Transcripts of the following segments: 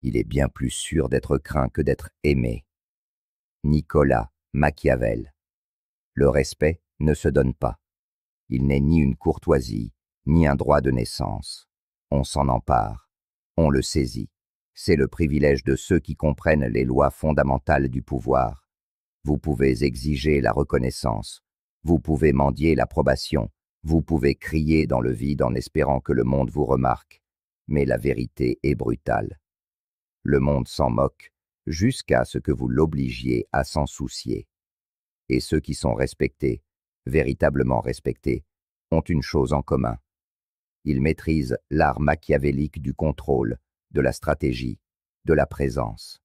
Il est bien plus sûr d'être craint que d'être aimé. Nicolas Machiavel. Le respect ne se donne pas. Il n'est ni une courtoisie, ni un droit de naissance. On s'en empare, on le saisit. C'est le privilège de ceux qui comprennent les lois fondamentales du pouvoir. Vous pouvez exiger la reconnaissance, vous pouvez mendier l'approbation, vous pouvez crier dans le vide en espérant que le monde vous remarque, mais la vérité est brutale. Le monde s'en moque jusqu'à ce que vous l'obligiez à s'en soucier. Et ceux qui sont respectés, véritablement respectés, ont une chose en commun. Ils maîtrisent l'art machiavélique du contrôle, de la stratégie, de la présence.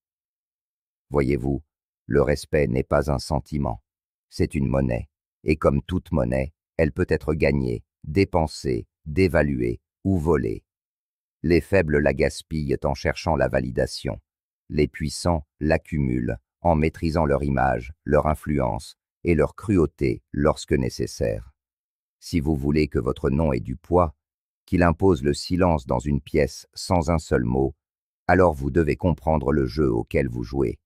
Voyez-vous, le respect n'est pas un sentiment, c'est une monnaie, et comme toute monnaie, elle peut être gagnée, dépensée, dévaluée ou volée. Les faibles la gaspillent en cherchant la validation. Les puissants l'accumulent en maîtrisant leur image, leur influence et leur cruauté lorsque nécessaire. Si vous voulez que votre nom ait du poids, qu'il impose le silence dans une pièce sans un seul mot, alors vous devez comprendre le jeu auquel vous jouez.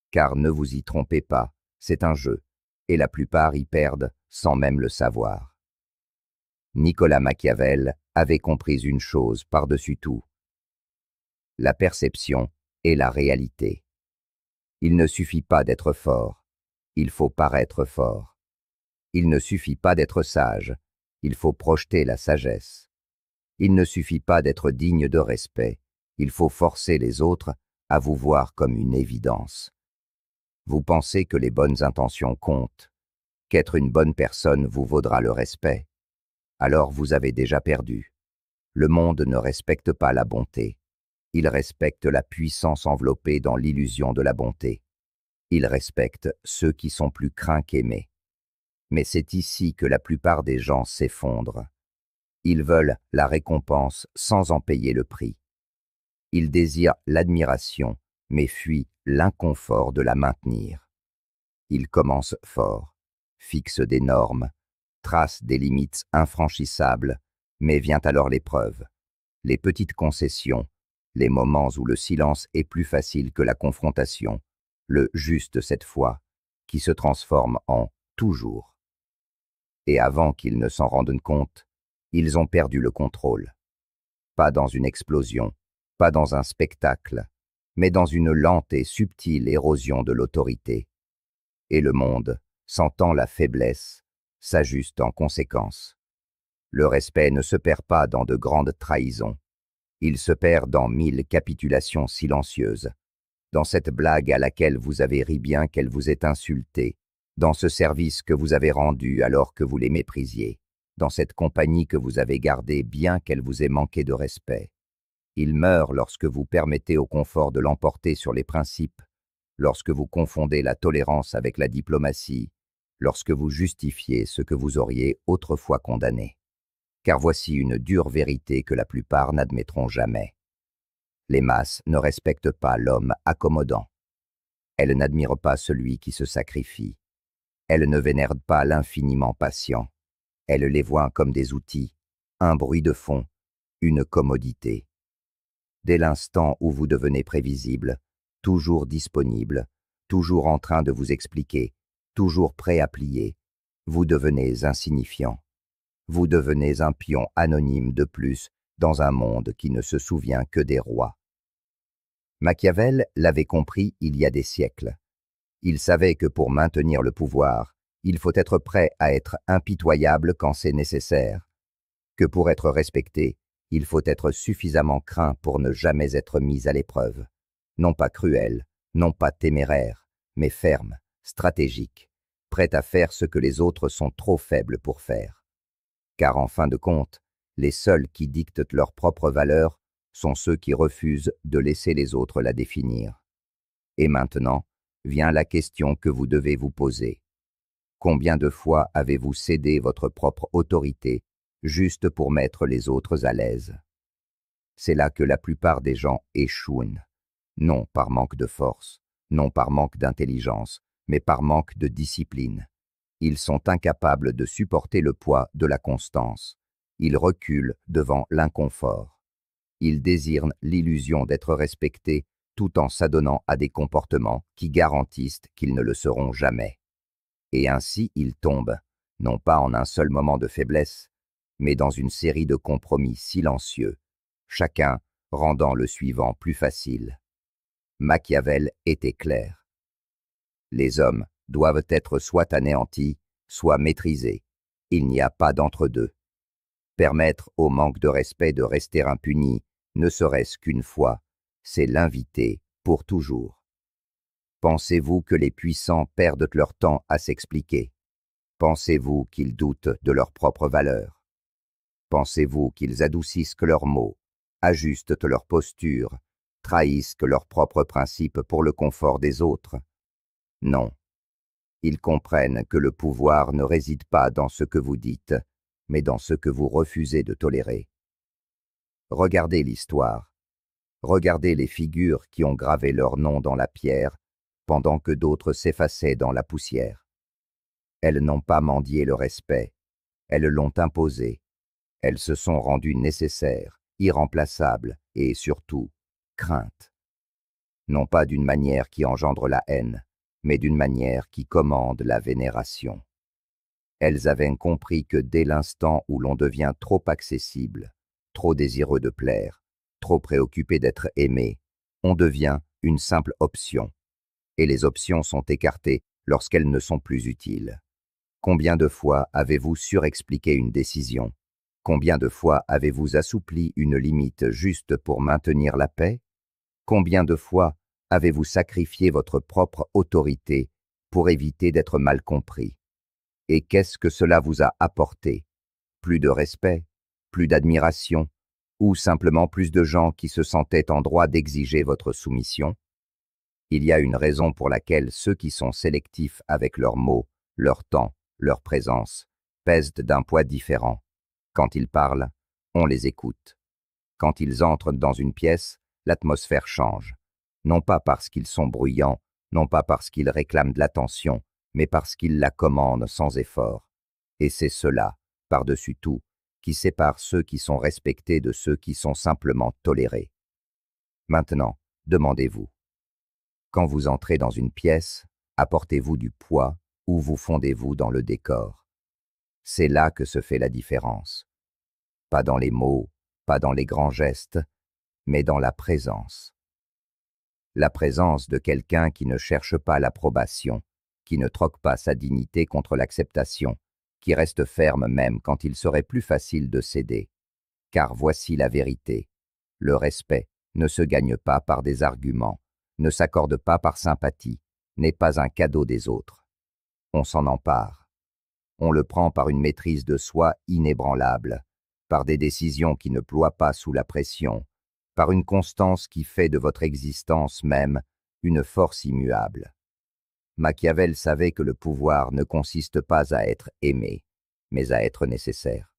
Car ne vous y trompez pas, c'est un jeu, et la plupart y perdent sans même le savoir. Nicolas Machiavel avait compris une chose par-dessus tout. La perception et la réalité. Il ne suffit pas d'être fort, il faut paraître fort. Il ne suffit pas d'être sage, il faut projeter la sagesse. Il ne suffit pas d'être digne de respect, il faut forcer les autres à vous voir comme une évidence. Vous pensez que les bonnes intentions comptent, qu'être une bonne personne vous vaudra le respect. Alors vous avez déjà perdu. Le monde ne respecte pas la bonté. Il respecte la puissance enveloppée dans l'illusion de la bonté. Il respecte ceux qui sont plus craints qu'aimés. Mais c'est ici que la plupart des gens s'effondrent. Ils veulent la récompense sans en payer le prix. Ils désirent l'admiration, mais fuient l'inconfort de la maintenir. Ils commencent fort, fixent des normes, tracent des limites infranchissables, mais vient alors l'épreuve, les petites concessions, les moments où le silence est plus facile que la confrontation, le juste cette fois, qui se transforme en toujours. Et avant qu'ils ne s'en rendent compte, ils ont perdu le contrôle. Pas dans une explosion, pas dans un spectacle, mais dans une lente et subtile érosion de l'autorité. Et le monde, sentant la faiblesse, s'ajuste en conséquence. Le respect ne se perd pas dans de grandes trahisons. Il se perd dans 1000 capitulations silencieuses, dans cette blague à laquelle vous avez ri bien qu'elle vous ait insulté, dans ce service que vous avez rendu alors que vous les méprisiez, dans cette compagnie que vous avez gardée bien qu'elle vous ait manqué de respect. Il meurt lorsque vous permettez au confort de l'emporter sur les principes, lorsque vous confondez la tolérance avec la diplomatie, lorsque vous justifiez ce que vous auriez autrefois condamné. Car voici une dure vérité que la plupart n'admettront jamais. Les masses ne respectent pas l'homme accommodant. Elles n'admirent pas celui qui se sacrifie. Elles ne vénèrent pas l'infiniment patient. Elles les voient comme des outils, un bruit de fond, une commodité. Dès l'instant où vous devenez prévisible, toujours disponible, toujours en train de vous expliquer, toujours prêt à plier, vous devenez insignifiant. Vous devenez un pion anonyme de plus dans un monde qui ne se souvient que des rois. Machiavel l'avait compris il y a des siècles. Il savait que pour maintenir le pouvoir, il faut être prêt à être impitoyable quand c'est nécessaire, que pour être respecté, il faut être suffisamment craint pour ne jamais être mis à l'épreuve. Non pas cruel, non pas téméraire, mais ferme, stratégique, prêt à faire ce que les autres sont trop faibles pour faire. Car en fin de compte, les seuls qui dictent leur propre valeur sont ceux qui refusent de laisser les autres la définir. Et maintenant, vient la question que vous devez vous poser. Combien de fois avez-vous cédé votre propre autorité juste pour mettre les autres à l'aise? C'est là que la plupart des gens échouent, non par manque de force, non par manque d'intelligence, mais par manque de discipline. Ils sont incapables de supporter le poids de la constance. Ils reculent devant l'inconfort. Ils désirent l'illusion d'être respectés tout en s'adonnant à des comportements qui garantissent qu'ils ne le seront jamais. Et ainsi ils tombent, non pas en un seul moment de faiblesse, mais dans une série de compromis silencieux, chacun rendant le suivant plus facile. Machiavel était clair. Les hommes doivent être soit anéantis, soit maîtrisés. Il n'y a pas d'entre-deux. Permettre au manque de respect de rester impuni, ne serait-ce qu'une fois, c'est l'inviter pour toujours. Pensez-vous que les puissants perdent leur temps à s'expliquer? Pensez-vous qu'ils doutent de leur propre valeur? Pensez-vous qu'ils adoucissent que leurs mots, ajustent leur posture, trahissent que leurs propres principes pour le confort des autres? Non. Ils comprennent que le pouvoir ne réside pas dans ce que vous dites, mais dans ce que vous refusez de tolérer. Regardez l'histoire. Regardez les figures qui ont gravé leur nom dans la pierre, pendant que d'autres s'effaçaient dans la poussière. Elles n'ont pas mendié le respect, elles l'ont imposé. Elles se sont rendues nécessaires, irremplaçables et, surtout, craintes. Non pas d'une manière qui engendre la haine, mais d'une manière qui commande la vénération. Elles avaient compris que dès l'instant où l'on devient trop accessible, trop désireux de plaire, trop préoccupé d'être aimé, on devient une simple option. Et les options sont écartées lorsqu'elles ne sont plus utiles. Combien de fois avez-vous surexpliqué une décision? Combien de fois avez-vous assoupli une limite juste pour maintenir la paix? Combien de fois avez-vous sacrifié votre propre autorité pour éviter d'être mal compris? Et qu'est-ce que cela vous a apporté? Plus de respect, plus d'admiration, ou simplement plus de gens qui se sentaient en droit d'exiger votre soumission? Il y a une raison pour laquelle ceux qui sont sélectifs avec leurs mots, leur temps, leur présence, pèsent d'un poids différent. Quand ils parlent, on les écoute. Quand ils entrent dans une pièce, l'atmosphère change. Non pas parce qu'ils sont bruyants, non pas parce qu'ils réclament de l'attention, mais parce qu'ils la commandent sans effort. Et c'est cela, par-dessus tout, qui sépare ceux qui sont respectés de ceux qui sont simplement tolérés. Maintenant, demandez-vous. Quand vous entrez dans une pièce, apportez-vous du poids ou vous fondez-vous dans le décor? C'est là que se fait la différence. Pas dans les mots, pas dans les grands gestes, mais dans la présence. La présence de quelqu'un qui ne cherche pas l'approbation, qui ne troque pas sa dignité contre l'acceptation, qui reste ferme même quand il serait plus facile de céder. Car voici la vérité. Le respect ne se gagne pas par des arguments, ne s'accorde pas par sympathie, n'est pas un cadeau des autres. On s'en empare. On le prend par une maîtrise de soi inébranlable, par des décisions qui ne ploient pas sous la pression, par une constance qui fait de votre existence même une force immuable. Machiavel savait que le pouvoir ne consiste pas à être aimé, mais à être nécessaire.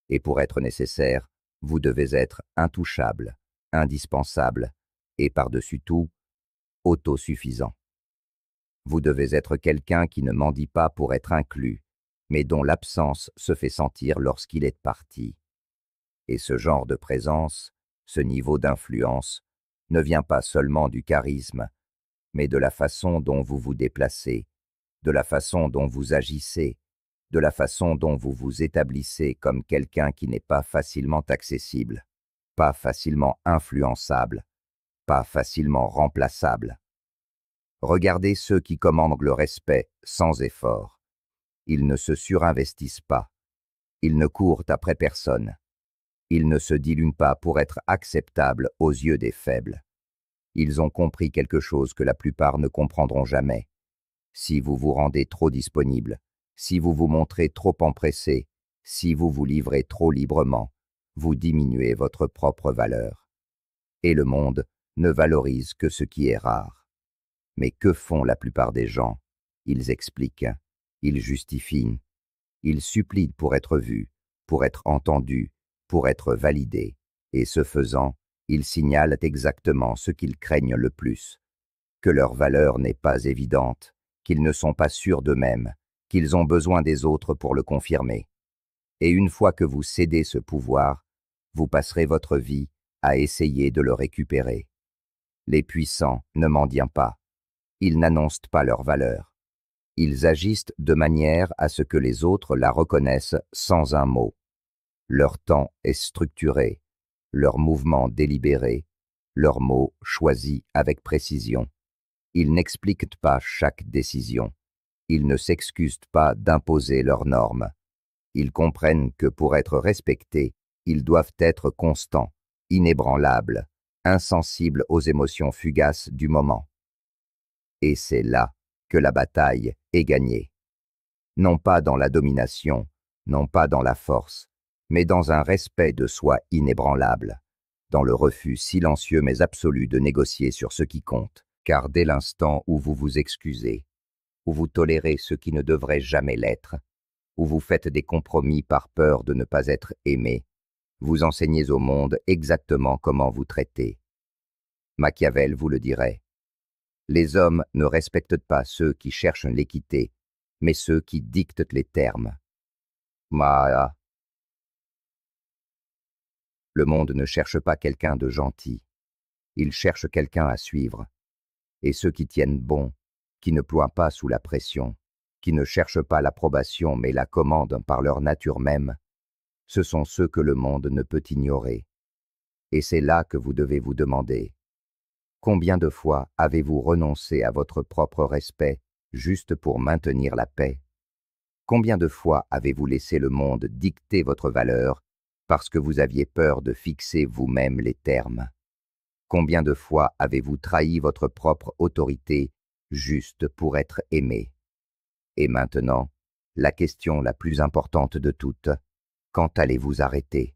Et pour être nécessaire, vous devez être intouchable, indispensable, et par-dessus tout, autosuffisant. Vous devez être quelqu'un qui ne mendie pas pour être inclus, mais dont l'absence se fait sentir lorsqu'il est parti. Et ce genre de présence, ce niveau d'influence, ne vient pas seulement du charisme, mais de la façon dont vous vous déplacez, de la façon dont vous agissez, de la façon dont vous vous établissez comme quelqu'un qui n'est pas facilement accessible, pas facilement influençable, pas facilement remplaçable. Regardez ceux qui commandent le respect sans effort. Ils ne se surinvestissent pas. Ils ne courent après personne. Ils ne se diluent pas pour être acceptables aux yeux des faibles. Ils ont compris quelque chose que la plupart ne comprendront jamais. Si vous vous rendez trop disponible, si vous vous montrez trop empressé, si vous vous livrez trop librement, vous diminuez votre propre valeur. Et le monde ne valorise que ce qui est rare. Mais que font la plupart des gens? Ils expliquent, ils justifient, ils supplient pour être vus, pour être entendus, pour être validés, et ce faisant, ils signalent exactement ce qu'ils craignent le plus, que leur valeur n'est pas évidente, qu'ils ne sont pas sûrs d'eux-mêmes, qu'ils ont besoin des autres pour le confirmer. Et une fois que vous cédez ce pouvoir, vous passerez votre vie à essayer de le récupérer. Les puissants ne mendient pas. Ils n'annoncent pas leur valeur. Ils agissent de manière à ce que les autres la reconnaissent sans un mot. Leur temps est structuré, leurs mouvements délibérés, leurs mots choisis avec précision. Ils n'expliquent pas chaque décision. Ils ne s'excusent pas d'imposer leurs normes. Ils comprennent que pour être respectés, ils doivent être constants, inébranlables, insensibles aux émotions fugaces du moment. Et c'est là que la bataille est gagnée. Non pas dans la domination, non pas dans la force, mais dans un respect de soi inébranlable, dans le refus silencieux mais absolu de négocier sur ce qui compte, car dès l'instant où vous vous excusez, où vous tolérez ce qui ne devrait jamais l'être, où vous faites des compromis par peur de ne pas être aimé, vous enseignez au monde exactement comment vous traiter. Machiavel vous le dirait. Les hommes ne respectent pas ceux qui cherchent l'équité, mais ceux qui dictent les termes. Le monde ne cherche pas quelqu'un de gentil. Il cherche quelqu'un à suivre. Et ceux qui tiennent bon, qui ne ploient pas sous la pression, qui ne cherchent pas l'approbation mais la commandent par leur nature même, ce sont ceux que le monde ne peut ignorer. Et c'est là que vous devez vous demander, combien de fois avez-vous renoncé à votre propre respect juste pour maintenir la paix? Combien de fois avez-vous laissé le monde dicter votre valeur parce que vous aviez peur de fixer vous-même les termes? Combien de fois avez-vous trahi votre propre autorité juste pour être aimé? Et maintenant, la question la plus importante de toutes, quand allez-vous arrêter?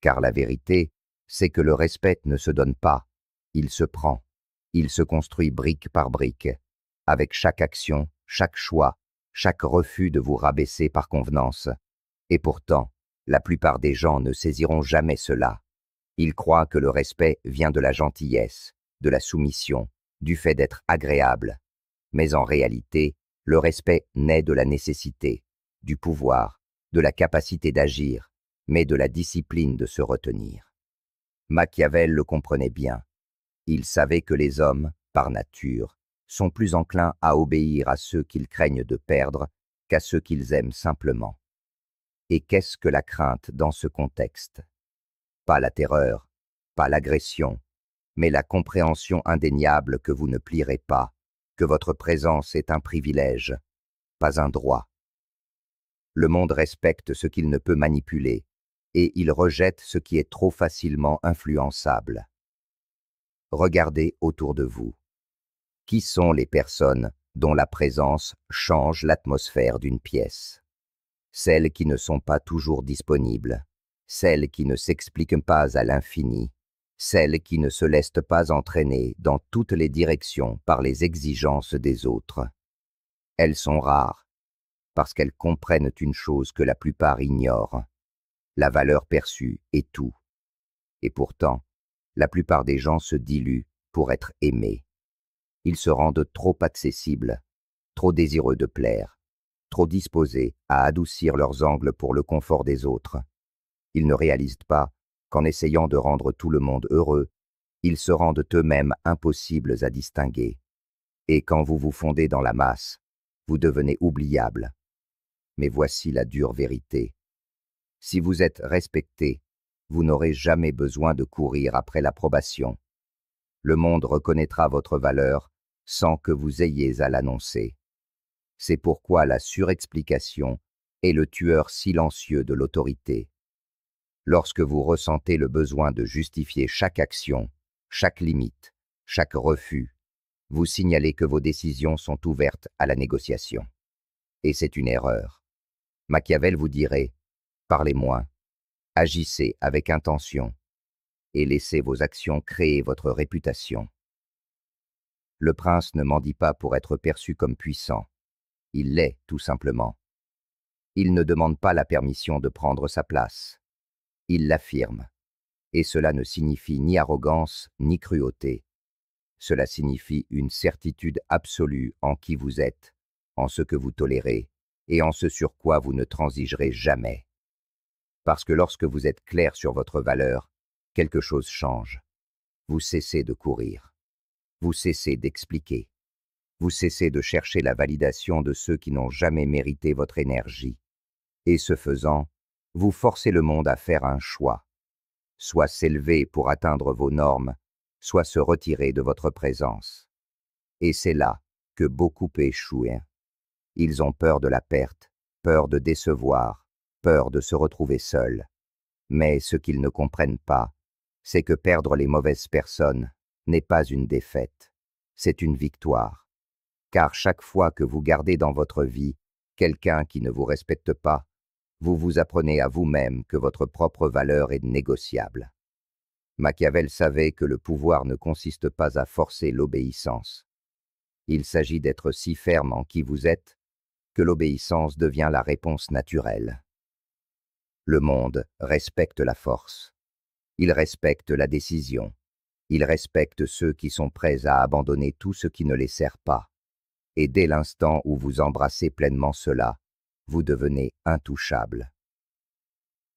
Car la vérité, c'est que le respect ne se donne pas, il se prend, il se construit brique par brique, avec chaque action, chaque choix, chaque refus de vous rabaisser par convenance. Et pourtant, la plupart des gens ne saisiront jamais cela. Ils croient que le respect vient de la gentillesse, de la soumission, du fait d'être agréable. Mais en réalité, le respect naît de la nécessité, du pouvoir, de la capacité d'agir, mais de la discipline de se retenir. Machiavel le comprenait bien. Il savait que les hommes, par nature, sont plus enclins à obéir à ceux qu'ils craignent de perdre qu'à ceux qu'ils aiment simplement. Et qu'est-ce que la crainte dans ce contexte? Pas la terreur, pas l'agression, mais la compréhension indéniable que vous ne plierez pas, que votre présence est un privilège, pas un droit. Le monde respecte ce qu'il ne peut manipuler, et il rejette ce qui est trop facilement influençable. Regardez autour de vous. Qui sont les personnes dont la présence change l'atmosphère d'une pièce? Celles qui ne sont pas toujours disponibles, celles qui ne s'expliquent pas à l'infini, celles qui ne se laissent pas entraîner dans toutes les directions par les exigences des autres. Elles sont rares, parce qu'elles comprennent une chose que la plupart ignorent. La valeur perçue est tout. Et pourtant, la plupart des gens se diluent pour être aimés. Ils se rendent trop accessibles, trop désireux de plaire, trop disposés à adoucir leurs angles pour le confort des autres. Ils ne réalisent pas qu'en essayant de rendre tout le monde heureux, ils se rendent eux-mêmes impossibles à distinguer. Et quand vous vous fondez dans la masse, vous devenez oubliable. Mais voici la dure vérité. Si vous êtes respecté, vous n'aurez jamais besoin de courir après l'approbation. Le monde reconnaîtra votre valeur sans que vous ayez à l'annoncer. C'est pourquoi la surexplication est le tueur silencieux de l'autorité. Lorsque vous ressentez le besoin de justifier chaque action, chaque limite, chaque refus, vous signalez que vos décisions sont ouvertes à la négociation. Et c'est une erreur. Machiavel vous dirait « Parlez moins, agissez avec intention et laissez vos actions créer votre réputation. » Le prince ne mendie pas pour être perçu comme puissant. Il l'est, tout simplement. Il ne demande pas la permission de prendre sa place. Il l'affirme. Et cela ne signifie ni arrogance, ni cruauté. Cela signifie une certitude absolue en qui vous êtes, en ce que vous tolérez, et en ce sur quoi vous ne transigerez jamais. Parce que lorsque vous êtes clair sur votre valeur, quelque chose change. Vous cessez de courir. Vous cessez d'expliquer. Vous cessez de chercher la validation de ceux qui n'ont jamais mérité votre énergie. Et ce faisant, vous forcez le monde à faire un choix. Soit s'élever pour atteindre vos normes, soit se retirer de votre présence. Et c'est là que beaucoup échouent. Ils ont peur de la perte, peur de décevoir, peur de se retrouver seuls. Mais ce qu'ils ne comprennent pas, c'est que perdre les mauvaises personnes n'est pas une défaite, c'est une victoire. Car chaque fois que vous gardez dans votre vie quelqu'un qui ne vous respecte pas, vous vous apprenez à vous-même que votre propre valeur est négociable. Machiavel savait que le pouvoir ne consiste pas à forcer l'obéissance. Il s'agit d'être si ferme en qui vous êtes que l'obéissance devient la réponse naturelle. Le monde respecte la force. Il respecte la décision. Il respecte ceux qui sont prêts à abandonner tout ce qui ne les sert pas. Et dès l'instant où vous embrassez pleinement cela, vous devenez intouchable.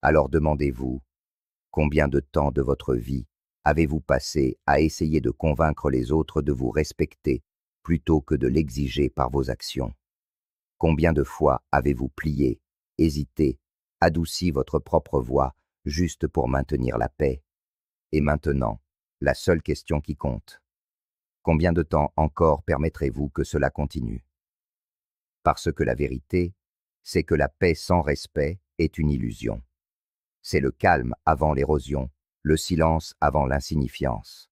Alors demandez-vous, combien de temps de votre vie avez-vous passé à essayer de convaincre les autres de vous respecter plutôt que de l'exiger par vos actions? Combien de fois avez-vous plié, hésité, adouci votre propre voix juste pour maintenir la paix? Et maintenant, la seule question qui compte. Combien de temps encore permettrez-vous que cela continue? Parce que la vérité, c'est que la paix sans respect est une illusion. C'est le calme avant l'érosion, le silence avant l'insignifiance.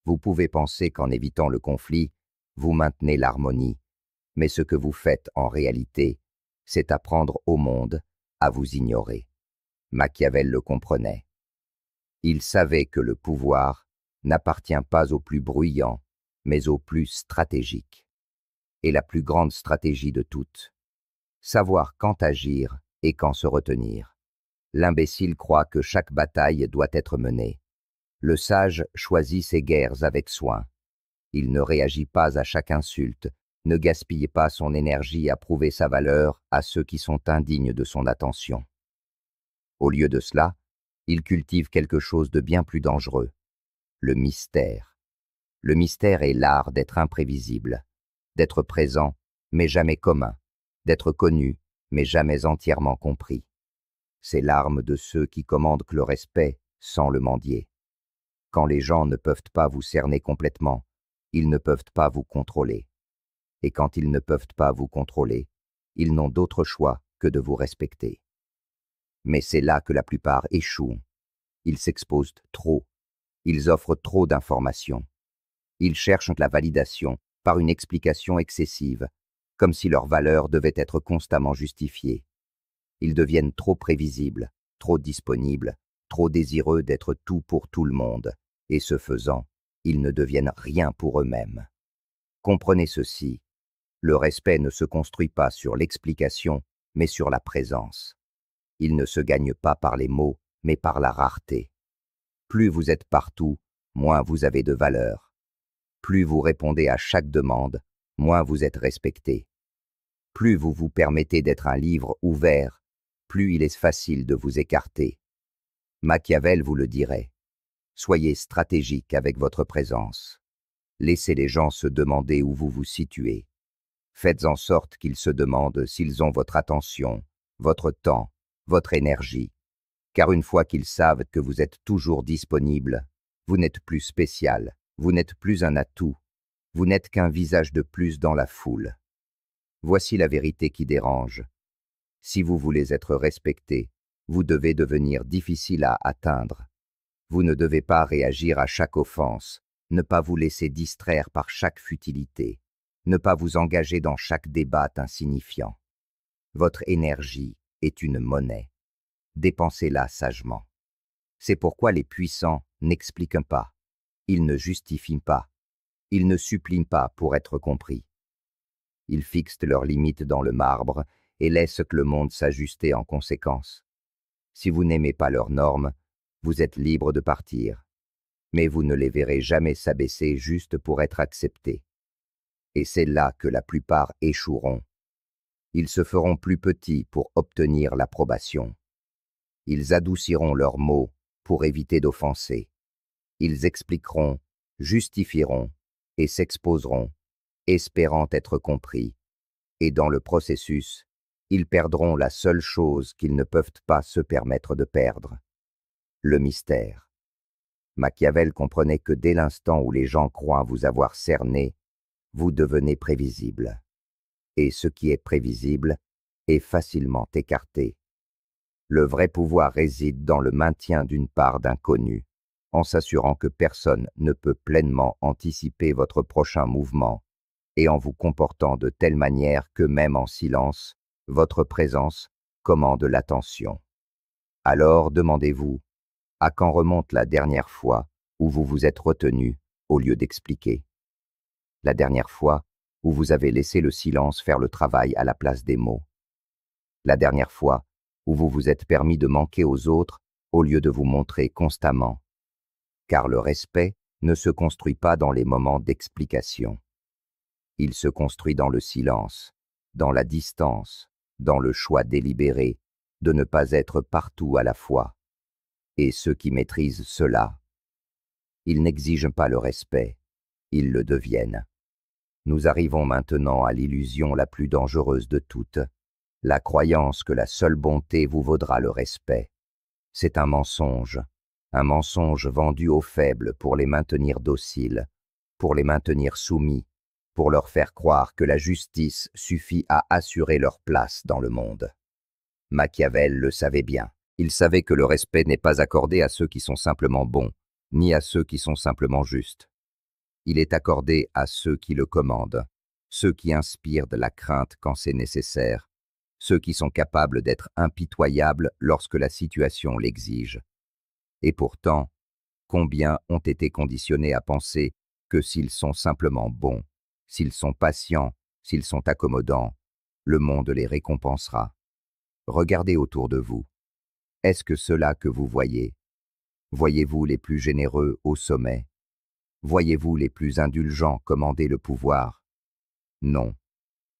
Vous pouvez penser qu'en évitant le conflit, vous maintenez l'harmonie, mais ce que vous faites en réalité, c'est apprendre au monde à vous ignorer. Machiavel le comprenait. Il savait que le pouvoir n'appartient pas aux plus bruyants, mais aux plus stratégiques. Et la plus grande stratégie de toutes, savoir quand agir et quand se retenir. L'imbécile croit que chaque bataille doit être menée. Le sage choisit ses guerres avec soin. Il ne réagit pas à chaque insulte, ne gaspille pas son énergie à prouver sa valeur à ceux qui sont indignes de son attention. Au lieu de cela, il cultive quelque chose de bien plus dangereux, le mystère. Le mystère est l'art d'être imprévisible, d'être présent, mais jamais commun, d'être connu, mais jamais entièrement compris. C'est l'arme de ceux qui commandent le respect sans le mendier. Quand les gens ne peuvent pas vous cerner complètement, ils ne peuvent pas vous contrôler. Et quand ils ne peuvent pas vous contrôler, ils n'ont d'autre choix que de vous respecter. Mais c'est là que la plupart échouent. Ils s'exposent trop. Ils offrent trop d'informations. Ils cherchent la validation par une explication excessive, comme si leur valeur devait être constamment justifiée. Ils deviennent trop prévisibles, trop disponibles, trop désireux d'être tout pour tout le monde, et ce faisant, ils ne deviennent rien pour eux-mêmes. Comprenez ceci, le respect ne se construit pas sur l'explication, mais sur la présence. Il ne se gagne pas par les mots, mais par la rareté. Plus vous êtes partout, moins vous avez de valeur. Plus vous répondez à chaque demande, moins vous êtes respecté. Plus vous vous permettez d'être un livre ouvert, plus il est facile de vous écarter. Machiavel vous le dirait. Soyez stratégique avec votre présence. Laissez les gens se demander où vous vous situez. Faites en sorte qu'ils se demandent s'ils ont votre attention, votre temps, votre énergie. Car une fois qu'ils savent que vous êtes toujours disponible, vous n'êtes plus spécial, vous n'êtes plus un atout, vous n'êtes qu'un visage de plus dans la foule. Voici la vérité qui dérange. Si vous voulez être respecté, vous devez devenir difficile à atteindre. Vous ne devez pas réagir à chaque offense, ne pas vous laisser distraire par chaque futilité, ne pas vous engager dans chaque débat insignifiant. Votre énergie est une monnaie. Dépensez-la sagement. C'est pourquoi les puissants n'expliquent pas. Ils ne justifient pas. Ils ne supplient pas pour être compris. Ils fixent leurs limites dans le marbre et laissent que le monde s'ajuster en conséquence. Si vous n'aimez pas leurs normes, vous êtes libre de partir. Mais vous ne les verrez jamais s'abaisser juste pour être acceptés. Et c'est là que la plupart échoueront. Ils se feront plus petits pour obtenir l'approbation. Ils adouciront leurs mots pour éviter d'offenser. Ils expliqueront, justifieront et s'exposeront, espérant être compris. Et dans le processus, ils perdront la seule chose qu'ils ne peuvent pas se permettre de perdre, le mystère. Machiavel comprenait que dès l'instant où les gens croient vous avoir cerné, vous devenez prévisible. Et ce qui est prévisible est facilement écarté. Le vrai pouvoir réside dans le maintien d'une part d'inconnu, en s'assurant que personne ne peut pleinement anticiper votre prochain mouvement, et en vous comportant de telle manière que même en silence, votre présence commande l'attention. Alors demandez-vous, à quand remonte la dernière fois où vous vous êtes retenu au lieu d'expliquer? La dernière fois où vous avez laissé le silence faire le travail à la place des mots? La dernière fois où vous vous êtes permis de manquer aux autres au lieu de vous montrer constamment? Car le respect ne se construit pas dans les moments d'explication. Il se construit dans le silence, dans la distance, dans le choix délibéré de ne pas être partout à la fois. Et ceux qui maîtrisent cela, ils n'exigent pas le respect, ils le deviennent. Nous arrivons maintenant à l'illusion la plus dangereuse de toutes, la croyance que la seule bonté vous vaudra le respect. C'est un mensonge vendu aux faibles pour les maintenir dociles, pour les maintenir soumis, pour leur faire croire que la justice suffit à assurer leur place dans le monde. Machiavel le savait bien. Il savait que le respect n'est pas accordé à ceux qui sont simplement bons, ni à ceux qui sont simplement justes. Il est accordé à ceux qui le commandent, ceux qui inspirent de la crainte quand c'est nécessaire, ceux qui sont capables d'être impitoyables lorsque la situation l'exige. Et pourtant, combien ont été conditionnés à penser que s'ils sont simplement bons, s'ils sont patients, s'ils sont accommodants, le monde les récompensera. Regardez autour de vous. Est-ce que cela que vous voyez? Voyez-vous les plus généreux au sommet? Voyez-vous les plus indulgents commander le pouvoir? Non.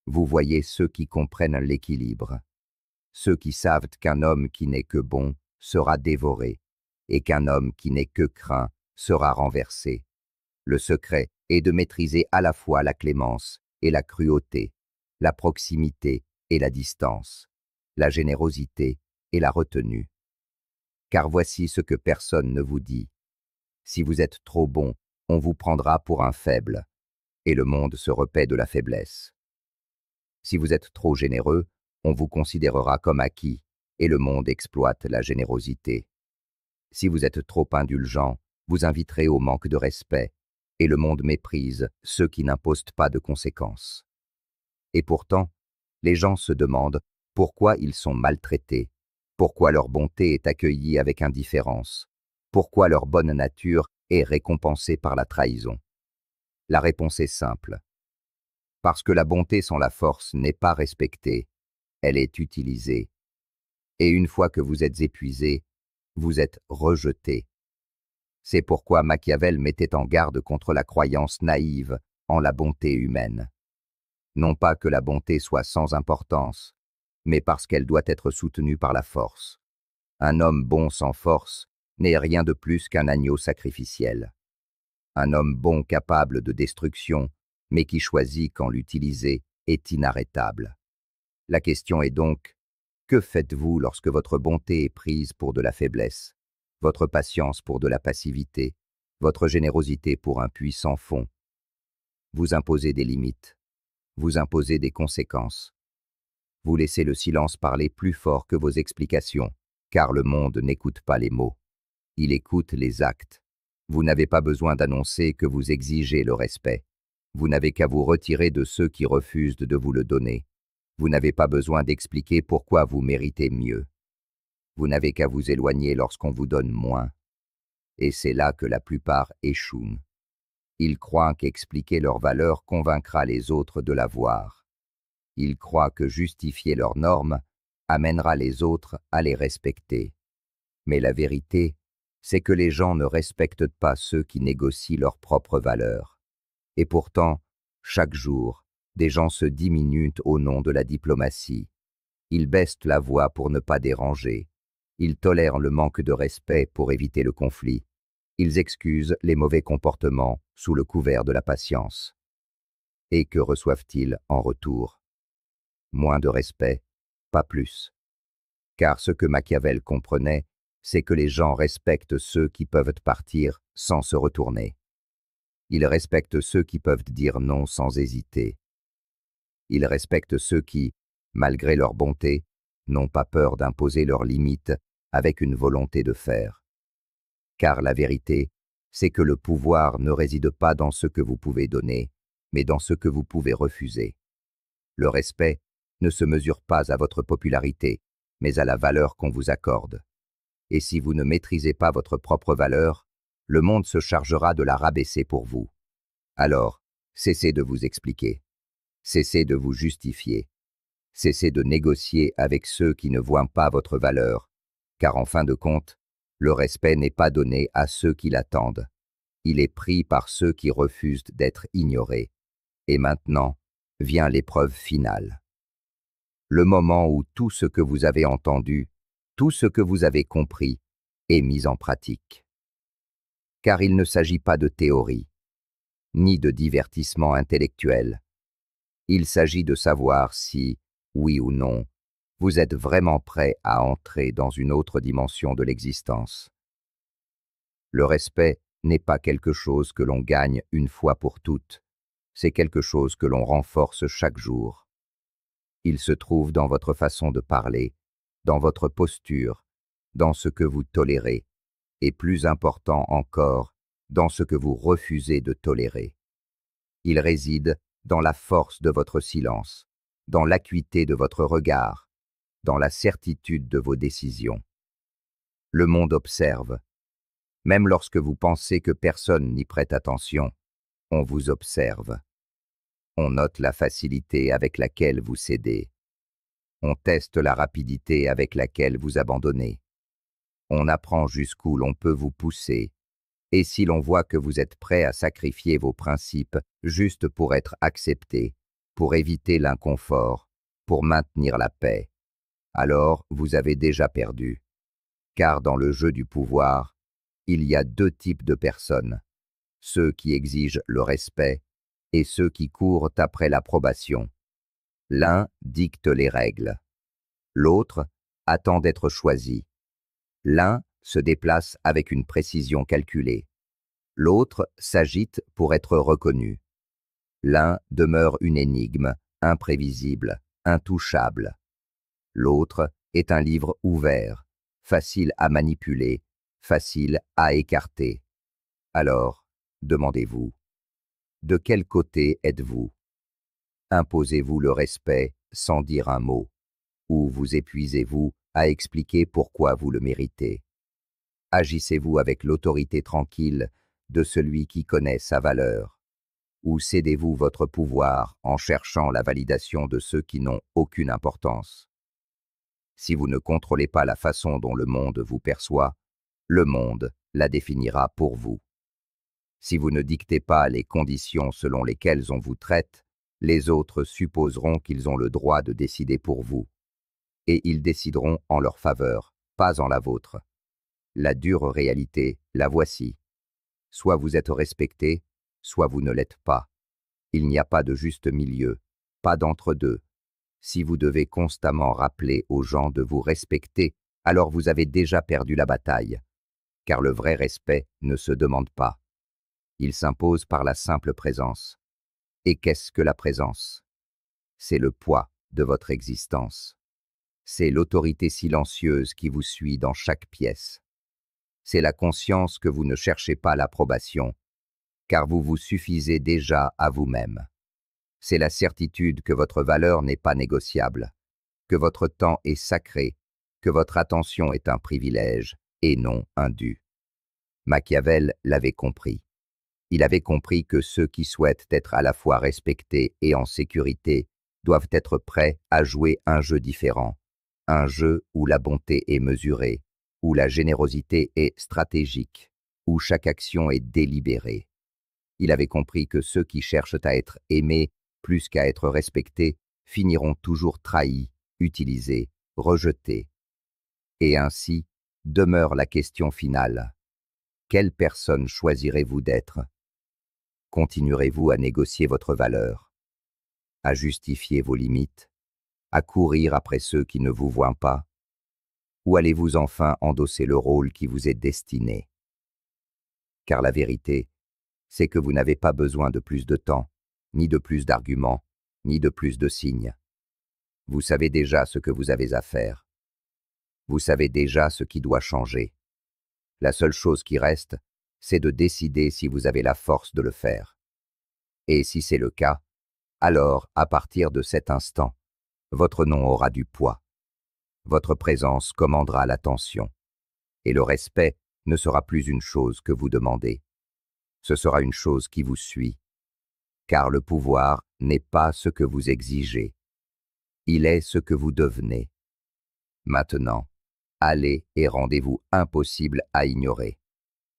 Vous voyez ceux qui comprennent l'équilibre, ceux qui savent qu'un homme qui n'est que bon sera dévoré, et qu'un homme qui n'est que craint sera renversé. Le secret est de maîtriser à la fois la clémence et la cruauté, la proximité et la distance, la générosité et la retenue. Car voici ce que personne ne vous dit. Si vous êtes trop bon, on vous prendra pour un faible, et le monde se repaît de la faiblesse. Si vous êtes trop généreux, on vous considérera comme acquis, et le monde exploite la générosité. Si vous êtes trop indulgent, vous inviterez au manque de respect, et le monde méprise ceux qui n'imposent pas de conséquences. Et pourtant, les gens se demandent pourquoi ils sont maltraités, pourquoi leur bonté est accueillie avec indifférence, pourquoi leur bonne nature est récompensée par la trahison. La réponse est simple. Parce que la bonté sans la force n'est pas respectée, elle est utilisée. Et une fois que vous êtes épuisé, vous êtes rejeté. C'est pourquoi Machiavel mettait en garde contre la croyance naïve en la bonté humaine. Non pas que la bonté soit sans importance, mais parce qu'elle doit être soutenue par la force. Un homme bon sans force n'est rien de plus qu'un agneau sacrificiel. Un homme bon capable de destruction, mais qui choisit quand l'utiliser, est inarrêtable. La question est donc, que faites-vous lorsque votre bonté est prise pour de la faiblesse, votre patience pour de la passivité, votre générosité pour un puits sans fond? Vous imposez des limites, vous imposez des conséquences. Vous laissez le silence parler plus fort que vos explications, car le monde n'écoute pas les mots. Il écoute les actes. Vous n'avez pas besoin d'annoncer que vous exigez le respect. Vous n'avez qu'à vous retirer de ceux qui refusent de vous le donner. Vous n'avez pas besoin d'expliquer pourquoi vous méritez mieux. Vous n'avez qu'à vous éloigner lorsqu'on vous donne moins. Et c'est là que la plupart échouent. Ils croient qu'expliquer leur valeur convaincra les autres de l'avoir. Ils croient que justifier leurs normes amènera les autres à les respecter. Mais la vérité, c'est que les gens ne respectent pas ceux qui négocient leurs propres valeurs. Et pourtant, chaque jour, des gens se diminuent au nom de la diplomatie. Ils baissent la voix pour ne pas déranger. Ils tolèrent le manque de respect pour éviter le conflit. Ils excusent les mauvais comportements sous le couvert de la patience. Et que reçoivent-ils en retour? Moins de respect, pas plus. Car ce que Machiavel comprenait, c'est que les gens respectent ceux qui peuvent partir sans se retourner. Ils respectent ceux qui peuvent dire non sans hésiter. Ils respectent ceux qui, malgré leur bonté, n'ont pas peur d'imposer leurs limites avec une volonté de faire. Car la vérité, c'est que le pouvoir ne réside pas dans ce que vous pouvez donner, mais dans ce que vous pouvez refuser. Le respect ne se mesure pas à votre popularité, mais à la valeur qu'on vous accorde. Et si vous ne maîtrisez pas votre propre valeur, le monde se chargera de la rabaisser pour vous. Alors, cessez de vous expliquer. Cessez de vous justifier. Cessez de négocier avec ceux qui ne voient pas votre valeur, car en fin de compte, le respect n'est pas donné à ceux qui l'attendent. Il est pris par ceux qui refusent d'être ignorés. Et maintenant, vient l'épreuve finale. Le moment où tout ce que vous avez entendu, tout ce que vous avez compris, est mis en pratique. Car il ne s'agit pas de théorie, ni de divertissement intellectuel. Il s'agit de savoir si, oui ou non, vous êtes vraiment prêt à entrer dans une autre dimension de l'existence. Le respect n'est pas quelque chose que l'on gagne une fois pour toutes, c'est quelque chose que l'on renforce chaque jour. Il se trouve dans votre façon de parler, dans votre posture, dans ce que vous tolérez, et plus important encore, dans ce que vous refusez de tolérer. Il réside dans la force de votre silence, dans l'acuité de votre regard, dans la certitude de vos décisions. Le monde observe. Même lorsque vous pensez que personne n'y prête attention, on vous observe. On note la facilité avec laquelle vous cédez. On teste la rapidité avec laquelle vous abandonnez. On apprend jusqu'où l'on peut vous pousser. Et si l'on voit que vous êtes prêt à sacrifier vos principes juste pour être accepté, pour éviter l'inconfort, pour maintenir la paix, alors vous avez déjà perdu. Car dans le jeu du pouvoir, il y a deux types de personnes, ceux qui exigent le respect et ceux qui courent après l'approbation. L'un dicte les règles, l'autre attend d'être choisi. L'un se déplace avec une précision calculée, l'autre s'agite pour être reconnu. L'un demeure une énigme, imprévisible, intouchable. L'autre est un livre ouvert, facile à manipuler, facile à écarter. Alors, demandez-vous, de quel côté êtes-vous? Imposez-vous le respect sans dire un mot, ou vous épuisez-vous à expliquer pourquoi vous le méritez? Agissez-vous avec l'autorité tranquille de celui qui connaît sa valeur, ou cédez-vous votre pouvoir en cherchant la validation de ceux qui n'ont aucune importance? Si vous ne contrôlez pas la façon dont le monde vous perçoit, le monde la définira pour vous. Si vous ne dictez pas les conditions selon lesquelles on vous traite, les autres supposeront qu'ils ont le droit de décider pour vous. Et ils décideront en leur faveur, pas en la vôtre. La dure réalité, la voici. Soit vous êtes respecté, soit vous ne l'êtes pas. Il n'y a pas de juste milieu, pas d'entre-deux. Si vous devez constamment rappeler aux gens de vous respecter, alors vous avez déjà perdu la bataille. Car le vrai respect ne se demande pas. Il s'impose par la simple présence. Et qu'est-ce que la présence? C'est le poids de votre existence. C'est l'autorité silencieuse qui vous suit dans chaque pièce. C'est la conscience que vous ne cherchez pas l'approbation, car vous vous suffisez déjà à vous-même. C'est la certitude que votre valeur n'est pas négociable, que votre temps est sacré, que votre attention est un privilège et non un dû. Machiavel l'avait compris. Il avait compris que ceux qui souhaitent être à la fois respectés et en sécurité doivent être prêts à jouer un jeu différent, un jeu où la bonté est mesurée, où la générosité est stratégique, où chaque action est délibérée. Il avait compris que ceux qui cherchent à être aimés plus qu'à être respectés finiront toujours trahis, utilisés, rejetés. Et ainsi, demeure la question finale. Quelle personne choisirez-vous d'être? Continuerez-vous à négocier votre valeur, à justifier vos limites, à courir après ceux qui ne vous voient pas? Ou allez-vous enfin endosser le rôle qui vous est destiné? Car la vérité, c'est que vous n'avez pas besoin de plus de temps, ni de plus d'arguments, ni de plus de signes. Vous savez déjà ce que vous avez à faire. Vous savez déjà ce qui doit changer. La seule chose qui reste, c'est de décider si vous avez la force de le faire. Et si c'est le cas, alors, à partir de cet instant, votre nom aura du poids. Votre présence commandera l'attention. Et le respect ne sera plus une chose que vous demandez. Ce sera une chose qui vous suit. Car le pouvoir n'est pas ce que vous exigez. Il est ce que vous devenez. Maintenant, allez et rendez-vous impossible à ignorer.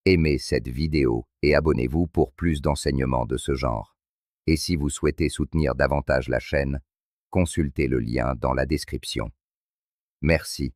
Aimez cette vidéo et abonnez-vous pour plus d'enseignements de ce genre. Et si vous souhaitez soutenir davantage la chaîne, consultez le lien dans la description. Merci.